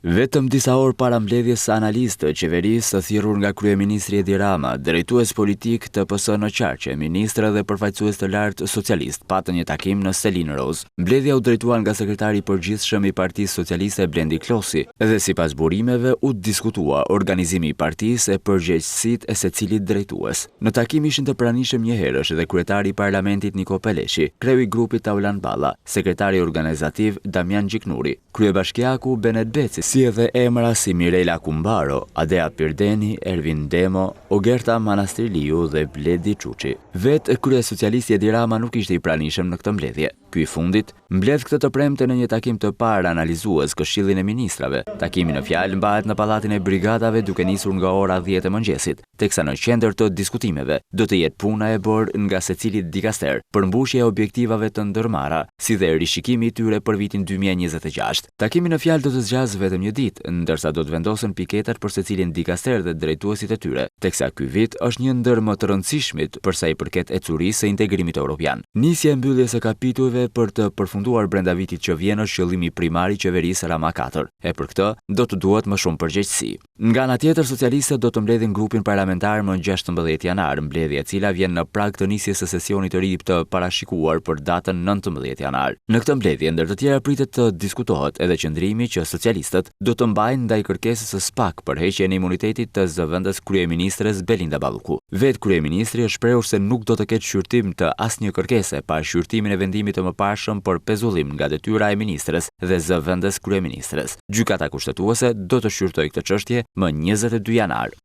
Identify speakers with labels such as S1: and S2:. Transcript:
S1: Vetëm disa orë para mbledhjes së analistë të qeverisë të thirrur nga kryeministri Edi Rama, drejtues politik të PS në Qarqe, ministra dhe përfaqësues të lartë socialist patën një takim në Selin Roz. Mbledhja u drejtuar nga sekretari i përgjithshëm i Partisë Socialiste Blendi Klosi dhe sipas burimeve u diskutua organizimi i partisë e përgjegjësitë e secilit drejtues. Në takim ishin të pranishëm njëherësh edhe kryetari i Parlamentit Niko Peleshi, kreu i grupit Taulan Balla, sekretari organizativ Damian Gjiknuri, kryebashkiaku Benet Beci, si edhe emra si Mirela Kumbaro, Adea Pirdeni, Ervin Demo, Ogerta Manastriliu dhe Bledi Çuçi. Vetë krye socialisti Edi Rama nuk ishte i pranishëm në këtë mbledhje. Ky i fundit mbledh këtë të premte në një takim të parë analizues Këshillin e Ministrave. Takimi në fjalë mbahet në Pallatin e Brigadave duke nisur nga ora 10 e mëngjesit, teksa në qendër të diskutimeve do të jetë puna e bërë nga secili dikaster, përmbushje e objektivave të ndërmarra, si dhe rishikimi i tyre për vitin 2026. Takimi në fjalë do të zgjasë vetëm një ditë, ndërsa do të vendosen piketat për secilin dikaster dhe drejtuesit e tyre, teksa ky vit është një ndër më të rëndësishmit për sa i përket ecurisë së integrimit evropian. Nisja e mbylljes së kapitujve për të përfunduar brenda vitit që vjen është qëllimi primar i qeverisë Rama 4, e për këtë do të duhet më shumë përgjegjësi. Nga ana tjetër, socialistët do të mbledhin grupin parlamentar më 16 janar, mbledhje e cila vjen në prag të nisjes së sesionit të ri të parashikuar për datën 19 janar. Në këtë mbledhje, ndër të tjera pritet të diskutohet edhe qëndrimi që socialistët do të mbajnë ndaj kërkesës së SPAK për heqjen e imunitetit të zëvendës kryeministres Belinda Balluku. Vetë kryeministri është shprehur se nuk do të ketë shqyrtim të asnjë kërkese pa shqyrtimin e vendimit të mëparshëm për pezullim nga detyra e ministres dhe zëvendës kryeministres. Gjykata kushtetuese do të shqyrtojë këtë çështje më 22 janar.